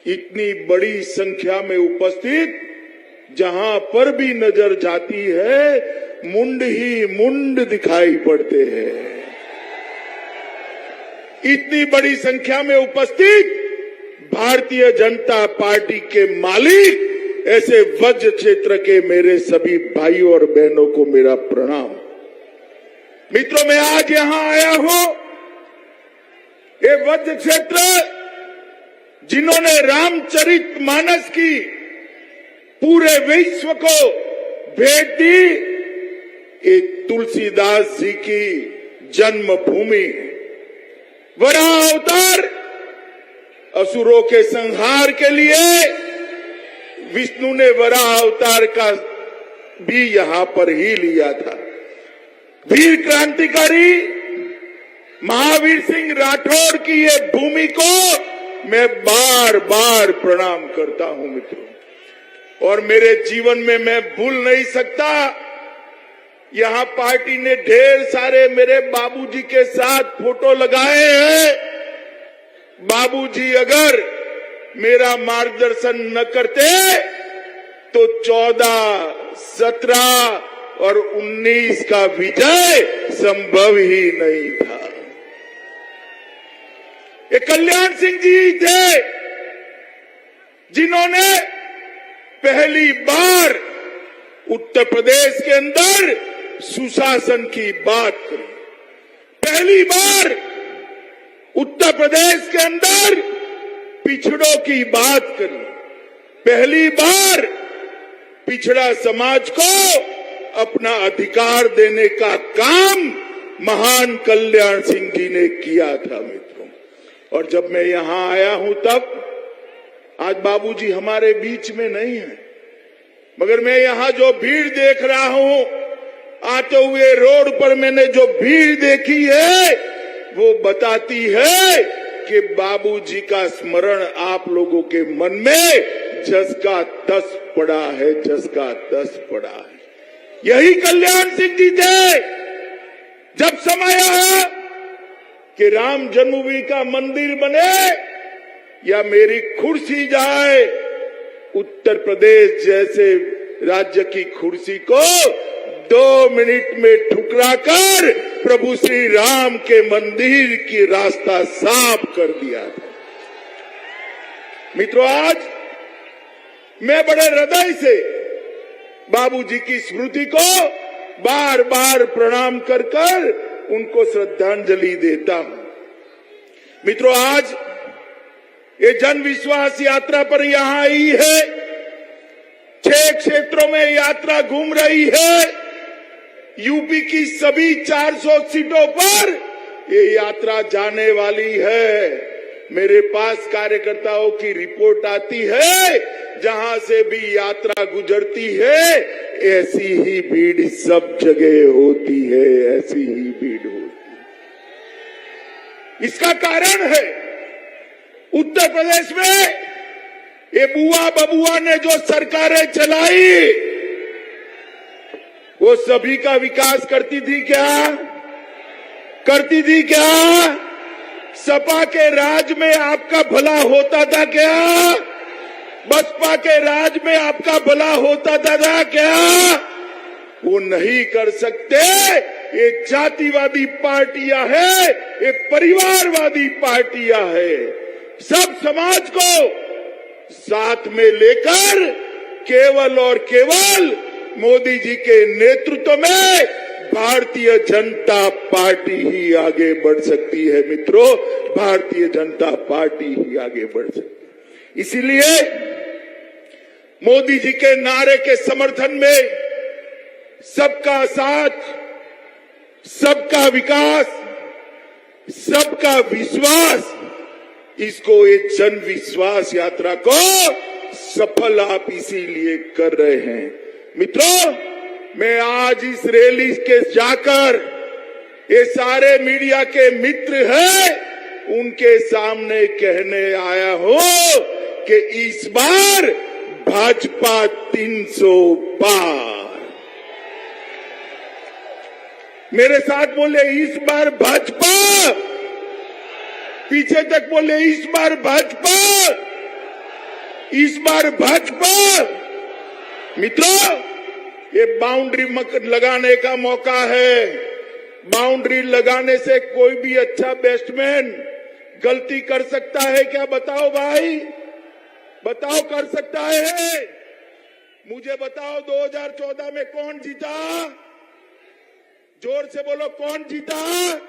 इतनी बड़ी संख्या में उपस्थित जहां पर भी नजर जाती है मुंड ही मुंड दिखाई पड़ते हैं। इतनी बड़ी संख्या में उपस्थित भारतीय जनता पार्टी के मालिक ऐसे वज्र क्षेत्र के मेरे सभी भाइयों और बहनों को मेरा प्रणाम। मित्रों, मैं आज यहां आया हूं, ये वज्र क्षेत्र जिन्होंने रामचरितमानस की पूरे विश्व को भेंट दी, एक तुलसीदास जी की जन्मभूमि, वराह अवतार असुरों के संहार के लिए विष्णु ने वराह अवतार का भी यहां पर ही लिया था। वीर क्रांतिकारी महावीर सिंह राठौड़ की ये भूमि को मैं बार बार प्रणाम करता हूं मित्रों, और मेरे जीवन में मैं भूल नहीं सकता। यहां पार्टी ने ढेर सारे मेरे बाबूजी के साथ फोटो लगाए हैं। बाबूजी अगर मेरा मार्गदर्शन न करते तो 14, 17 और 19 का विजय संभव ही नहीं था। ये कल्याण सिंह जी थे जिन्होंने पहली बार उत्तर प्रदेश के अंदर सुशासन की बात करी। पहली बार उत्तर प्रदेश के अंदर पिछड़ों की बात करी। पहली बार पिछड़ा समाज को अपना अधिकार देने का काम महान कल्याण सिंह जी ने किया था मित्रों। और जब मैं यहां आया हूं तब आज बाबूजी हमारे बीच में नहीं है, मगर मैं यहां जो भीड़ देख रहा हूं, आते हुए रोड पर मैंने जो भीड़ देखी है वो बताती है कि बाबूजी का स्मरण आप लोगों के मन में जस का तस पड़ा है, जस का तस पड़ा है। यही कल्याण सिंह जी थे। जब समय आया कि राम जन्मभूमि का मंदिर बने या मेरी कुर्सी जाए, उत्तर प्रदेश जैसे राज्य की कुर्सी को 2 मिनट में ठुकराकर प्रभु श्री राम के मंदिर की रास्ता साफ कर दिया था। मित्रों, आज मैं बड़े हृदय से बाबूजी की स्मृति को बार बार प्रणाम कर उनको श्रद्धांजलि देता हूं। मित्रों, आज ये जन विश्वास यात्रा पर यहां आई है। 6 क्षेत्रों में यात्रा घूम रही है। यूपी की सभी 400 सीटों पर ये यात्रा जाने वाली है। मेरे पास कार्यकर्ताओं की रिपोर्ट आती है, जहां से भी यात्रा गुजरती है ऐसी ही भीड़ सब जगह होती है, ऐसी ही भीड़ होती है। इसका कारण है उत्तर प्रदेश में ये बुआ बबुआ ने जो सरकारें चलाई वो सभी का विकास करती थी क्या? करती थी क्या? सपा के राज में आपका भला होता था क्या? बसपा के राज में आपका भला होता था क्या? वो नहीं कर सकते। ये जातिवादी पार्टियां हैं, ये परिवारवादी पार्टियां हैं। सब समाज को साथ में लेकर केवल और केवल मोदी जी के नेतृत्व में भारतीय जनता पार्टी ही आगे बढ़ सकती है। मित्रों, भारतीय जनता पार्टी ही आगे बढ़ सकती है। इसीलिए मोदी जी के नारे के समर्थन में सबका साथ, सबका विकास, सबका विश्वास, इसको एक जन विश्वास यात्रा को सफल आप इसीलिए कर रहे हैं। मित्रों, मैं आज इस रैली के जाकर ये सारे मीडिया के मित्र हैं उनके सामने कहने आया हूं कि इस बार भाजपा 300 पार। मेरे साथ बोले इस बार भाजपा, पीछे तक बोले इस बार भाजपा। इस बार भाजपा। मित्रों, ये बाउंड्री लगाने का मौका है। बाउंड्री लगाने से कोई भी अच्छा बैट्समैन गलती कर सकता है क्या? बताओ भाई, बताओ कर सकता है? मुझे बताओ 2014 में कौन जीता? जोर से बोलो, कौन जीता?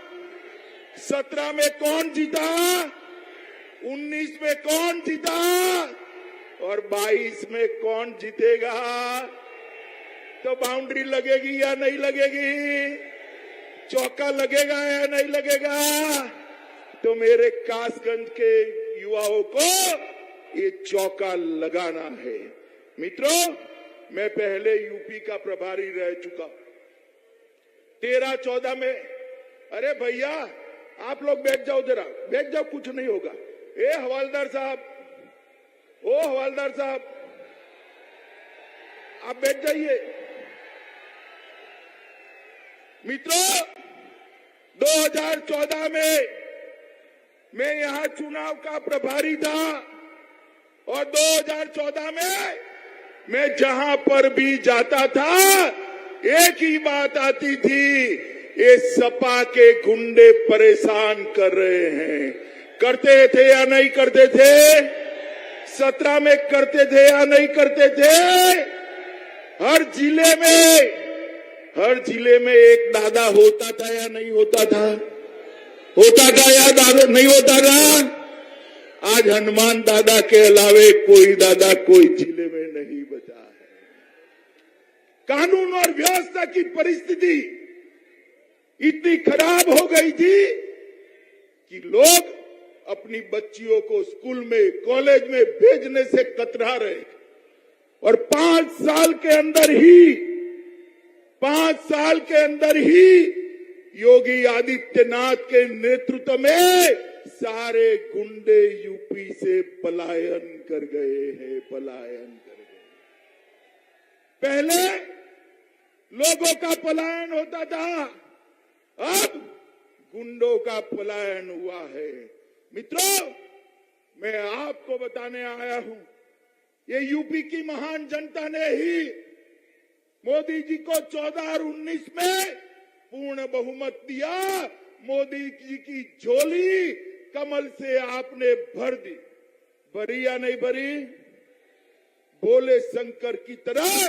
17 में कौन जीता? 19 में कौन जीता? और 22 में कौन जीतेगा? तो बाउंड्री लगेगी या नहीं लगेगी? चौका लगेगा या नहीं लगेगा? तो मेरे कासगंज के युवाओं को ये चौका लगाना है। मित्रों, मैं पहले यूपी का प्रभारी रह चुका। 13-14 में, अरे भैया आप लोग बैठ जाओ, जरा बैठ जाओ, कुछ नहीं होगा। ए हवालदार साहब, ओ हवालदार साहब, आप बैठ जाइए। मित्रों, 2014 में मैं यहां चुनाव का प्रभारी था और 2014 में मैं जहां पर भी जाता था एक ही बात आती थी, ये सपा के गुंडे परेशान कर रहे हैं। करते थे या नहीं करते थे? 17 में करते थे या नहीं करते थे? हर जिले में एक दादा होता था या नहीं होता था? होता था या दादा नहीं होता था? आज हनुमान दादा के अलावे कोई दादा कोई जिले में नहीं बचा है। कानून और व्यवस्था की परिस्थिति इतनी खराब हो गई थी कि लोग अपनी बच्चियों को स्कूल में, कॉलेज में भेजने से कतरा रहे। और 5 साल के अंदर ही योगी आदित्यनाथ के नेतृत्व में सारे गुंडे यूपी से पलायन कर गए हैं, पलायन कर गए। पहले लोगों का पलायन होता था, अब गुंडों का पलायन हुआ है। मित्रों, मैं आपको बताने आया हूं, ये यूपी की महान जनता ने ही मोदी जी को 14 और 19 में पूर्ण बहुमत दिया। मोदी जी की झोली कमल से आपने भर दी। भरी या नहीं भरी? बोले शंकर की तरह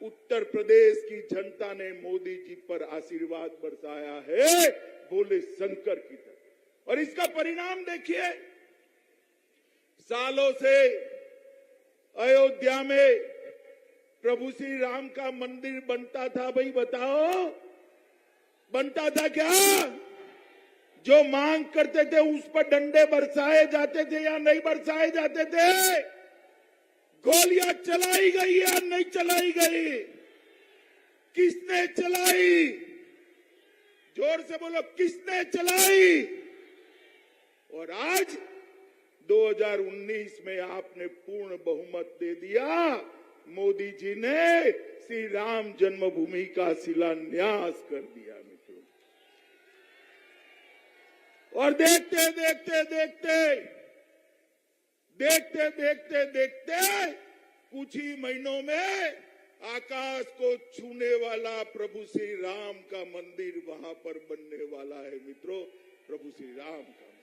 उत्तर प्रदेश की जनता ने मोदी जी पर आशीर्वाद बरसाया है, बोले शंकर की तरह। और इसका परिणाम देखिए, सालों से अयोध्या में प्रभु श्री राम का मंदिर बनता था। भाई बताओ, बनता था क्या? जो मांग करते थे उस पर डंडे बरसाए जाते थे या नहीं बरसाए जाते थे? गोलियां चलाई गई या नहीं चलाई गई? किसने चलाई? जोर से बोलो, किसने चलाई? और आज 2019 में आपने पूर्ण बहुमत दे दिया। मोदी जी ने श्री राम जन्मभूमि का शिलान्यास कर दिया। मित्रों, और देखते देखते कुछ ही महीनों में आकाश को छूने वाला प्रभु श्री राम का मंदिर वहां पर बनने वाला है। मित्रों, प्रभु श्री राम का मंदिर।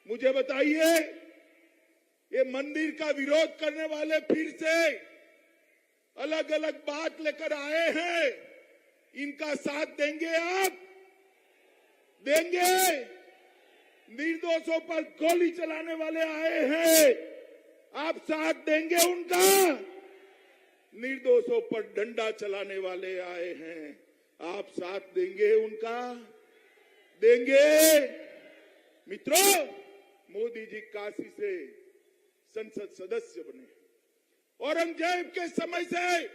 मुझे बताइए, ये मंदिर का विरोध करने वाले फिर से अलग अलग बात लेकर आए हैं, इनका साथ देंगे आप? देंगे? निर्दोषों पर गोली चलाने वाले आए हैं, आप साथ देंगे उनका? निर्दोषों पर डंडा चलाने वाले आए हैं, आप साथ देंगे उनका? देंगे? मित्रों, मोदी जी काशी से संसद सदस्य बने। औरंगजेब के समय से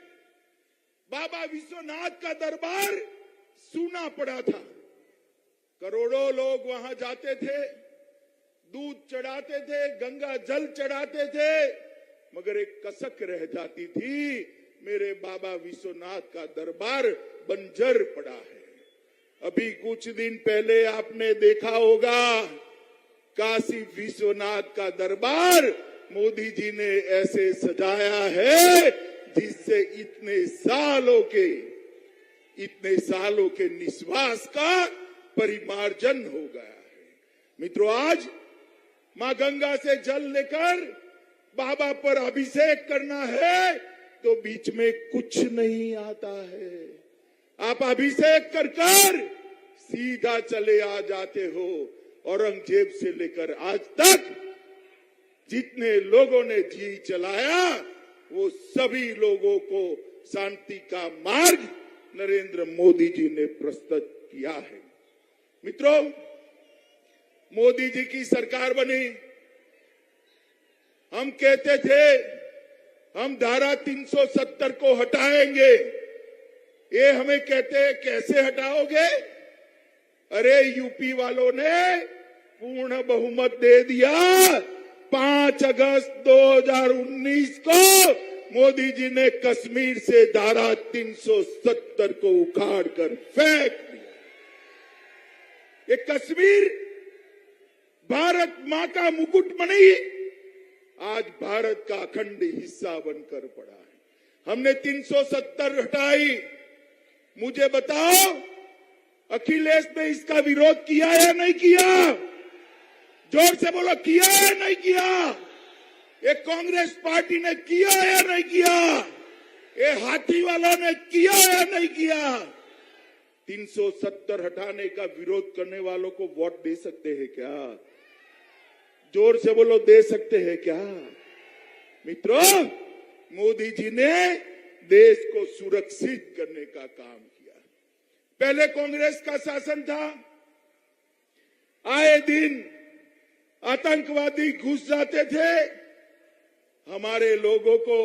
बाबा विश्वनाथ का दरबार सूना पड़ा था। करोड़ों लोग वहां जाते थे, दूध चढ़ाते थे, गंगा जल चढ़ाते थे, मगर एक कसक रह जाती थी, मेरे बाबा विश्वनाथ का दरबार बंजर पड़ा है। अभी कुछ दिन पहले आपने देखा होगा, काशी विश्वनाथ का दरबार मोदी जी ने ऐसे सजाया है जिससे इतने सालों के निश्वास का परिमार्जन हो गया है। मित्रों, आज मां गंगा से जल लेकर बाबा पर अभिषेक करना है तो बीच में कुछ नहीं आता है। आप अभिषेक कर सीधा चले आ जाते हो। औरंगजेब से लेकर आज तक जितने लोगों ने जी चलाया वो सभी लोगों को शांति का मार्ग नरेंद्र मोदी जी ने प्रस्तुत किया है। मित्रों, मोदी जी की सरकार बनी, हम कहते थे हम धारा 370 को हटाएंगे। ये हमें कहते कैसे हटाओगे? अरे यूपी वालों ने पूर्ण बहुमत दे दिया। 5 अगस्त 2019 को मोदी जी ने कश्मीर से धारा 370 को उखाड़ कर फेंक दिया। ये कश्मीर भारत मां का मुकुट बनी, आज भारत का अखंड हिस्सा बनकर पड़ा है। हमने 370 हटाई। मुझे बताओ, अखिलेश ने इसका विरोध किया या नहीं किया? जोर से बोलो, किया या नहीं किया? ये कांग्रेस पार्टी ने किया या नहीं किया? ये हाथी वालों ने किया या नहीं किया? 370 हटाने का विरोध करने वालों को वोट दे सकते हैं क्या? जोर से बोलो, दे सकते हैं क्या? मित्रों, मोदी जी ने देश को सुरक्षित करने का काम किया। पहले कांग्रेस का शासन था, आए दिन आतंकवादी घुस जाते थे, हमारे लोगों को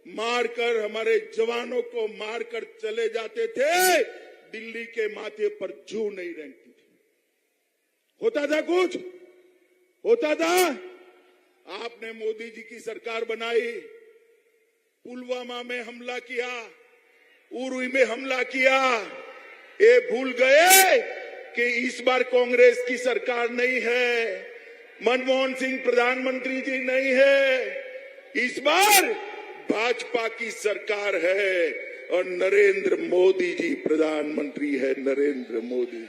मारकर, हमारे जवानों को मारकर चले जाते थे। दिल्ली के माथे पर जू नहीं रेंगती थी। होता था कुछ? होता था? आपने मोदी जी की सरकार बनाई, पुलवामा में हमला किया, उरी में हमला किया। ये भूल गए कि इस बार कांग्रेस की सरकार नहीं है, मनमोहन सिंह प्रधानमंत्री जी नहीं है, इस बार भाजपा की सरकार है और नरेंद्र मोदी जी प्रधानमंत्री है। नरेंद्र मोदी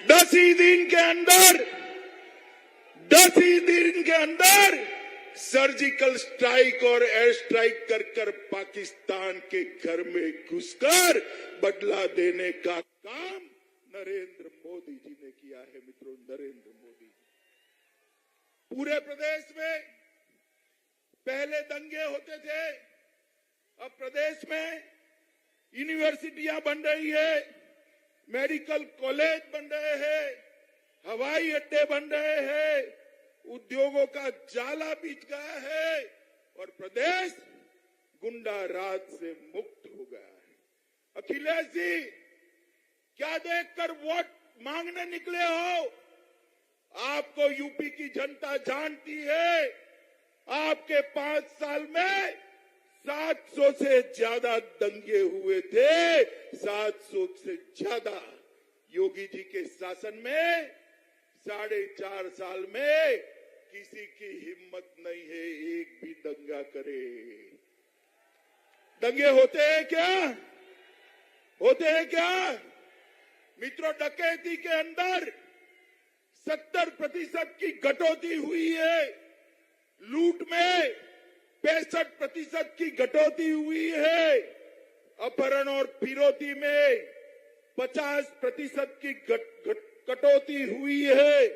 10 ही दिन के अंदर सर्जिकल स्ट्राइक और एयर स्ट्राइक कर पाकिस्तान के घर में घुसकर बदला देने का काम नरेंद्र मोदी जी ने किया है। मित्रों, नरेंद्र मोदी पूरे प्रदेश में पहले दंगे होते थे, अब प्रदेश में यूनिवर्सिटियां बन रही है, मेडिकल कॉलेज बन रहे हैं, हवाई अड्डे बन रहे हैं, उद्योगों का जाला बिछ गया है और प्रदेश गुंडा राज से मुक्त हो गया है। अखिलेश जी, क्या देखकर वोट मांगने निकले हो? आपको यूपी की जनता जानती है। आपके 5 साल में 700 से ज्यादा दंगे हुए थे, 700 से ज्यादा। योगी जी के शासन में 4.5 साल में किसी की हिम्मत नहीं है एक भी दंगा करे। दंगे होते हैं क्या? होते हैं क्या? मित्रों, डकैती के अंदर 70% की कटौती हुई है, लूट में 65% की कटौती हुई है, अपहरण और फिरौती में 50% की कटौती हुई है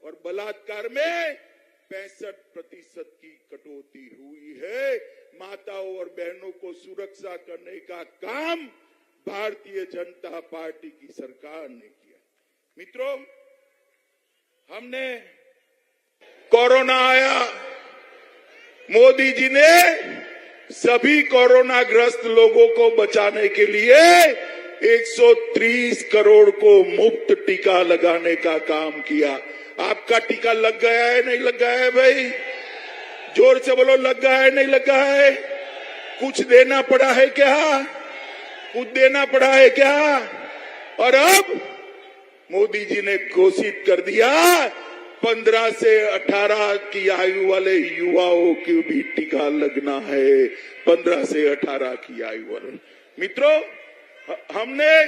और बलात्कार में 65% की कटौती हुई है। माताओं और बहनों को सुरक्षा करने का काम भारतीय जनता पार्टी की सरकार ने किया। मित्रों, हमने कोरोना आया, मोदी जी ने सभी कोरोना ग्रस्त लोगों को बचाने के लिए 130 करोड़ को मुफ्त टीका लगाने का काम किया। आपका टीका लग गया है नहीं लग गया है भाई? जोर से बोलो, लग गया है नहीं लग गया है? कुछ देना पड़ा है क्या? कुछ देना पड़ा है क्या? और अब मोदी जी ने घोषित कर दिया 15 से 18 की आयु वाले युवाओं की भी टीका लगना है। 15 से 18 की आयु वाले मित्रों, हमने,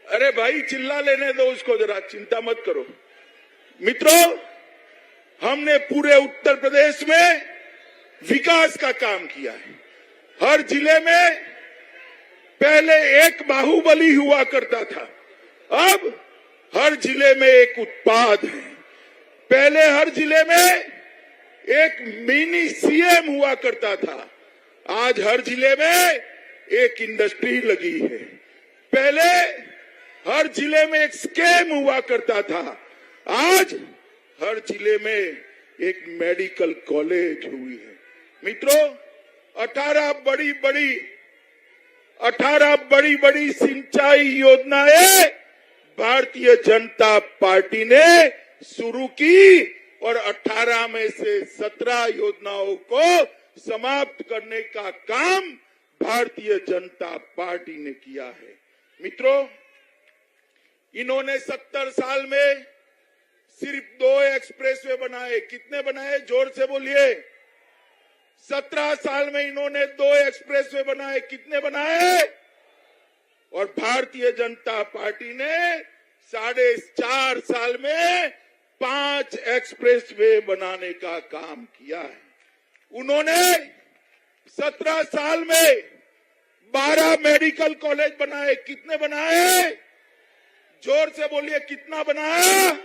अरे भाई चिल्ला लेने दो उसको जरा, चिंता मत करो मित्रों। हमने पूरे उत्तर प्रदेश में विकास का काम किया है। हर जिले में पहले एक बाहुबली हुआ करता था, अब हर जिले में एक उत्पाद है। पहले हर जिले में एक मिनी सीएम हुआ करता था, आज हर जिले में एक इंडस्ट्री लगी है। पहले हर जिले में एक स्कैम हुआ करता था, आज हर जिले में एक मेडिकल कॉलेज हुई है। मित्रों, 18 बड़ी बड़ी सिंचाई योजनाएं भारतीय जनता पार्टी ने शुरू की और 18 में से 17 योजनाओं को समाप्त करने का काम भारतीय जनता पार्टी ने किया है। मित्रों, इन्होंने 70 साल में सिर्फ 2 एक्सप्रेसवे बनाए। कितने बनाए? जोर से बोलिए। 17 साल में इन्होंने 2 एक्सप्रेसवे बनाए। कितने बनाए? और भारतीय जनता पार्टी ने 4.5 साल में 5 एक्सप्रेसवे बनाने का काम किया है। उन्होंने 17 साल में 12 मेडिकल कॉलेज बनाए। कितने बनाए? जोर से बोलिए, कितना बनाया?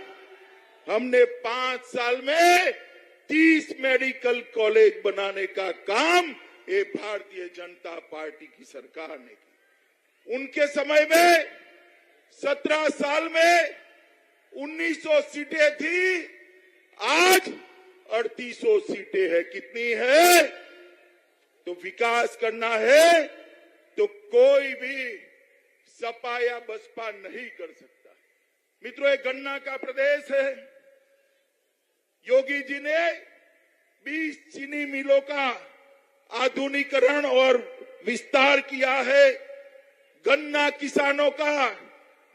हमने 5 साल में 30 मेडिकल कॉलेज बनाने का काम ये भारतीय जनता पार्टी की सरकार ने किया। उनके समय में 17 साल में 1900 सीटें थी, आज 3800 सीटें है। कितनी है? तो विकास करना है तो कोई भी सपा या बसपा नहीं कर सकता। मित्रों, ये गन्ना का प्रदेश है। योगी जी ने 20 चीनी मिलों का आधुनिकीकरण और विस्तार किया है। गन्ना किसानों का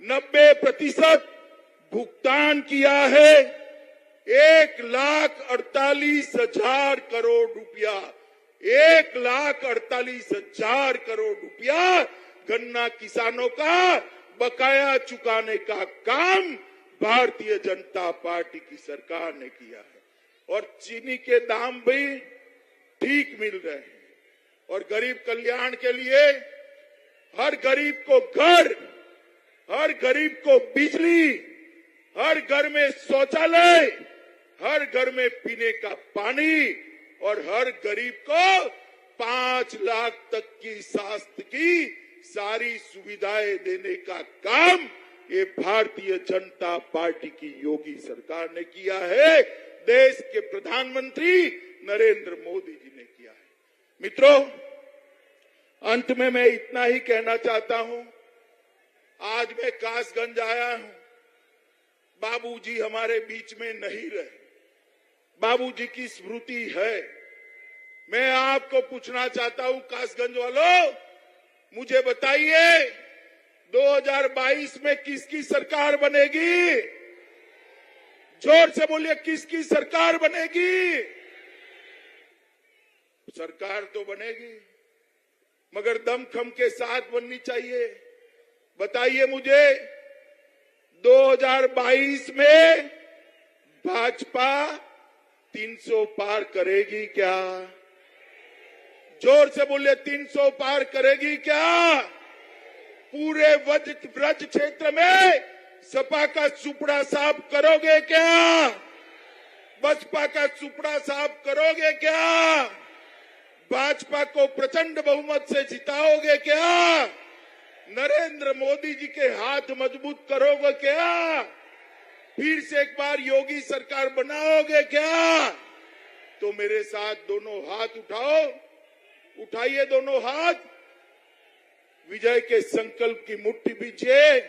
90% भुगतान किया है। 1,48,000 करोड़ रुपया, 1,48,000 करोड़ रुपया गन्ना किसानों का बकाया चुकाने का काम भारतीय जनता पार्टी की सरकार ने किया है। और चीनी के दाम भी ठीक मिल रहे हैं। और गरीब कल्याण के लिए हर गरीब को घर, हर गरीब को बिजली, हर घर में शौचालय, हर घर में पीने का पानी और हर गरीब को 5 लाख तक की स्वास्थ्य की सारी सुविधाएं देने का काम ये भारतीय जनता पार्टी की योगी सरकार ने किया है। देश के प्रधानमंत्री नरेंद्र मोदी जी ने किया है। मित्रों, अंत में मैं इतना ही कहना चाहता हूं। आज मैं कासगंज आया हूं। बाबूजी हमारे बीच में नहीं रहे, बाबूजी की स्मृति है। मैं आपको पूछना चाहता हूं, कासगंज वालों, मुझे बताइए 2022 में किसकी सरकार बनेगी? जोर से बोलिए, किसकी सरकार बनेगी? सरकार तो बनेगी, मगर दमखम के साथ बननी चाहिए। बताइए मुझे, 2022 में भाजपा 300 पार करेगी क्या? जोर से बोलिए, 300 पार करेगी क्या? पूरे ब्रज क्षेत्र में सपा का सुपड़ा साफ करोगे क्या? बसपा का सुपड़ा साफ करोगे क्या? भाजपा को प्रचंड बहुमत से जिताओगे क्या? नरेंद्र मोदी जी के हाथ मजबूत करोगे क्या? फिर से एक बार योगी सरकार बनाओगे क्या? तो मेरे साथ दोनों हाथ उठाओ, उठाइए दोनों हाथ, विजय के संकल्प की मुट्ठी बीजिए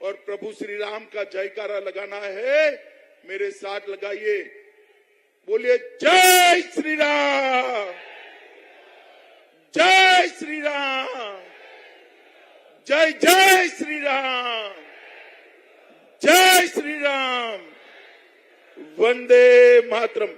और प्रभु श्री राम का जयकारा लगाना है। मेरे साथ लगाइए, बोलिए जय श्री राम, जय श्री राम, जय जय श्री राम, जय श्री राम, वंदे मातरम।